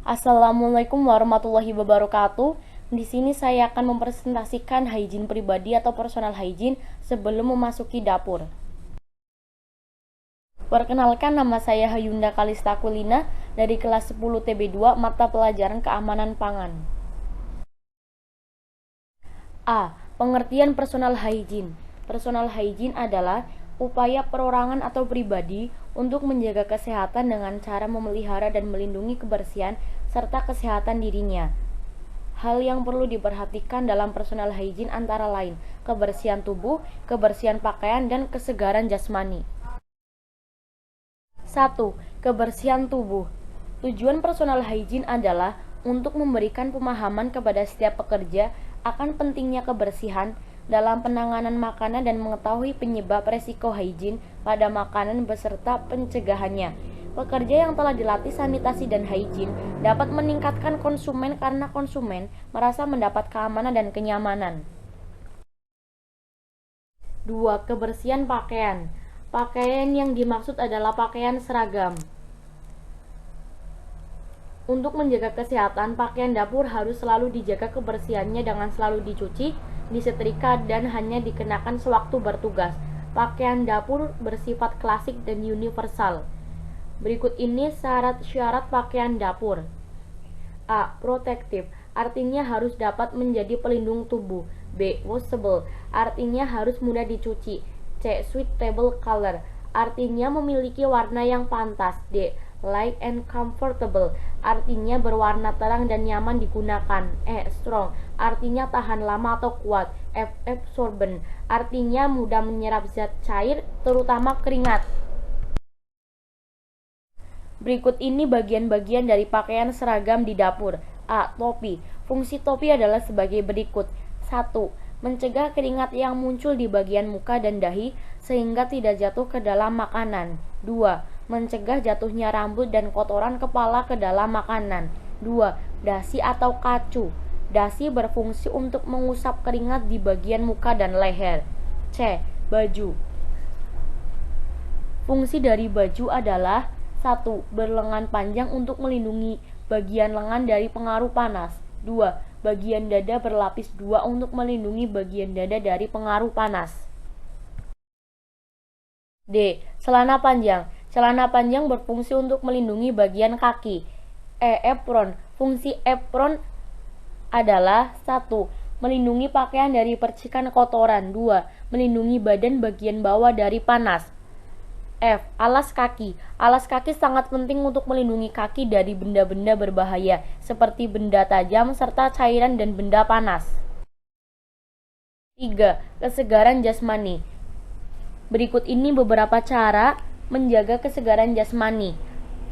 Assalamualaikum warahmatullahi wabarakatuh. Di sini saya akan mempresentasikan hygiene pribadi atau personal hygiene sebelum memasuki dapur. Perkenalkan, nama saya Hayunda Kalista Kulina dari kelas 10 TB2 mata pelajaran keamanan pangan. A. Pengertian personal hygiene. Personal hygiene adalah upaya perorangan atau pribadi untuk menjaga kesehatan dengan cara memelihara dan melindungi kebersihan serta kesehatan dirinya. Hal yang perlu diperhatikan dalam personal hygiene antara lain kebersihan tubuh, kebersihan pakaian, dan kesegaran jasmani. 1. Kebersihan tubuh. Tujuan personal hygiene adalah untuk memberikan pemahaman kepada setiap pekerja akan pentingnya kebersihan dalam penanganan makanan dan mengetahui penyebab resiko hygiene pada makanan beserta pencegahannya. Pekerja yang telah dilatih sanitasi dan hygiene dapat meningkatkan konsumen karena konsumen merasa mendapat keamanan dan kenyamanan. 2. Kebersihan pakaian. Pakaian yang dimaksud adalah pakaian seragam. Untuk menjaga kesehatan, pakaian dapur harus selalu dijaga kebersihannya dengan selalu dicuci, disetrika, dan hanya dikenakan sewaktu bertugas. Pakaian dapur bersifat klasik dan universal. Berikut ini syarat-syarat pakaian dapur. A. Protective, artinya harus dapat menjadi pelindung tubuh. B. Washable, artinya harus mudah dicuci. C. Suitable color, artinya memiliki warna yang pantas. D. Light and comfortable, artinya berwarna terang dan nyaman digunakan. E. Strong, artinya tahan lama atau kuat. F. Absorbent, artinya mudah menyerap zat cair, terutama keringat. Berikut ini bagian-bagian dari pakaian seragam di dapur. A. Topi. Fungsi topi adalah sebagai berikut. 1. Mencegah keringat yang muncul di bagian muka dan dahi sehingga tidak jatuh ke dalam makanan. 2. Mencegah jatuhnya rambut dan kotoran kepala ke dalam makanan. 2. Dasi atau kacu. Dasi berfungsi untuk mengusap keringat di bagian muka dan leher. C. Baju. Fungsi dari baju adalah 1. Berlengan panjang untuk melindungi bagian lengan dari pengaruh panas. 2. Bagian dada berlapis 2 untuk melindungi bagian dada dari pengaruh panas. D. Celana panjang. Celana panjang berfungsi untuk melindungi bagian kaki. E. Apron. Fungsi apron adalah 1. Melindungi pakaian dari percikan kotoran. 2. Melindungi badan bagian bawah dari panas. F. Alas kaki. Alas kaki sangat penting untuk melindungi kaki dari benda-benda berbahaya seperti benda tajam serta cairan dan benda panas. 3. Kesegaran jasmani. Berikut ini beberapa cara menjaga kesegaran jasmani.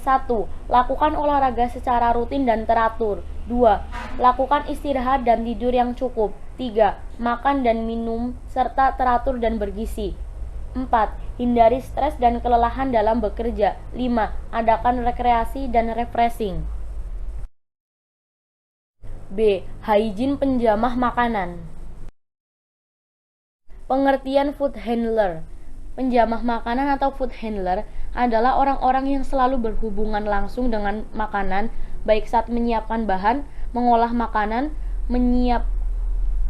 1. Lakukan olahraga secara rutin dan teratur. 2. Lakukan istirahat dan tidur yang cukup. 3. Makan dan minum serta teratur dan bergizi. 4. Hindari stres dan kelelahan dalam bekerja. 5. Adakan rekreasi dan refreshing. B. Hygiene penjamah makanan. Pengertian food handler. Penjamah makanan atau food handler adalah orang-orang yang selalu berhubungan langsung dengan makanan, baik saat menyiapkan bahan, mengolah makanan,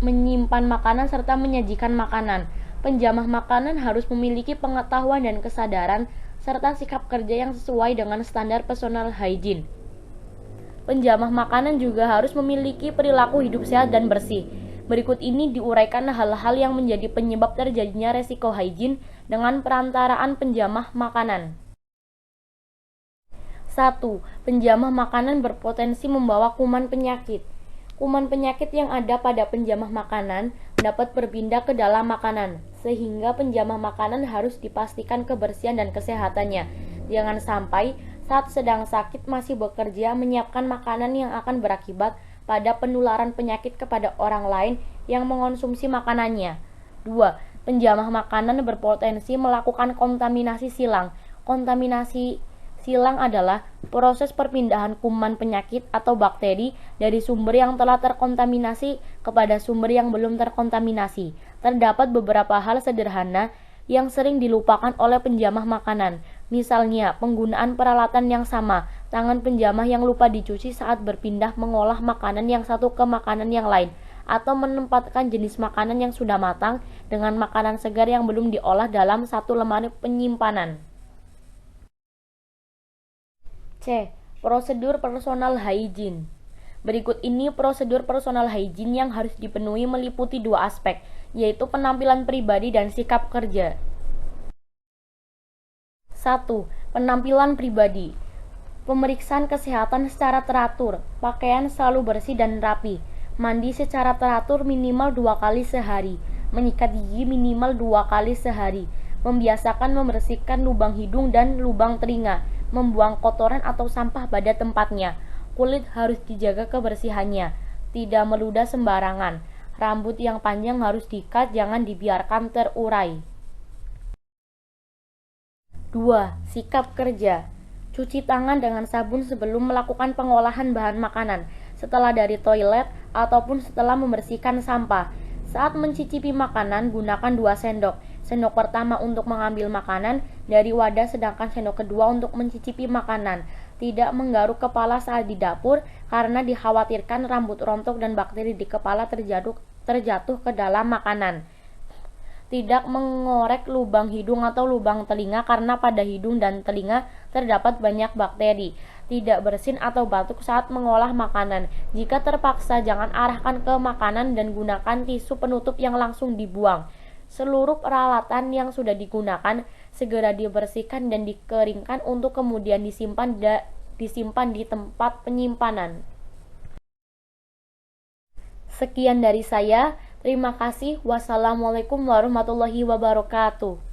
menyimpan makanan, serta menyajikan makanan. Penjamah makanan harus memiliki pengetahuan dan kesadaran serta sikap kerja yang sesuai dengan standar personal hygiene. Penjamah makanan juga harus memiliki perilaku hidup sehat dan bersih. Berikut ini diuraikan hal-hal yang menjadi penyebab terjadinya resiko hygiene dengan perantaraan penjamah makanan. 1. Penjamah makanan berpotensi membawa kuman penyakit. Kuman penyakit yang ada pada penjamah makanan dapat berpindah ke dalam makanan, sehingga penjamah makanan harus dipastikan kebersihan dan kesehatannya. Jangan sampai saat sedang sakit masih bekerja menyiapkan makanan yang akan berakibat pada penularan penyakit kepada orang lain yang mengonsumsi makanannya. 2. Penjamah makanan berpotensi melakukan kontaminasi silang. Kontaminasi silang adalah proses perpindahan kuman penyakit atau bakteri dari sumber yang telah terkontaminasi kepada sumber yang belum terkontaminasi. Terdapat beberapa hal sederhana yang sering dilupakan oleh penjamah makanan, misalnya penggunaan peralatan yang sama, tangan penjamah yang lupa dicuci saat berpindah mengolah makanan yang satu ke makanan yang lain, atau menempatkan jenis makanan yang sudah matang dengan makanan segar yang belum diolah dalam satu lemari penyimpanan. C. Prosedur personal hygiene. Berikut ini prosedur personal hygiene yang harus dipenuhi meliputi dua aspek, yaitu penampilan pribadi dan sikap kerja. 1. Penampilan pribadi. Pemeriksaan kesehatan secara teratur, pakaian selalu bersih dan rapi, mandi secara teratur minimal 2 kali sehari, menyikat gigi minimal 2 kali sehari, membiasakan membersihkan lubang hidung dan lubang telinga, membuang kotoran atau sampah pada tempatnya. Kulit harus dijaga kebersihannya, tidak meludah sembarangan. Rambut yang panjang harus diikat, jangan dibiarkan terurai. 2. Sikap kerja. Cuci tangan dengan sabun sebelum melakukan pengolahan bahan makanan, setelah dari toilet, ataupun setelah membersihkan sampah. Saat mencicipi makanan, gunakan 2 sendok. Sendok pertama untuk mengambil makanan dari wadah, sedangkan sendok kedua untuk mencicipi makanan. Tidak menggaruk kepala saat di dapur, karena dikhawatirkan rambut rontok dan bakteri di kepala terjatuh ke dalam makanan. Tidak mengorek lubang hidung atau lubang telinga, karena pada hidung dan telinga terdapat banyak bakteri. Tidak bersin atau batuk saat mengolah makanan. Jika terpaksa, jangan arahkan ke makanan dan gunakan tisu penutup yang langsung dibuang. Seluruh peralatan yang sudah digunakan segera dibersihkan dan dikeringkan untuk kemudian disimpan di tempat penyimpanan. Sekian dari saya. Terima kasih. Wassalamualaikum warahmatullahi wabarakatuh.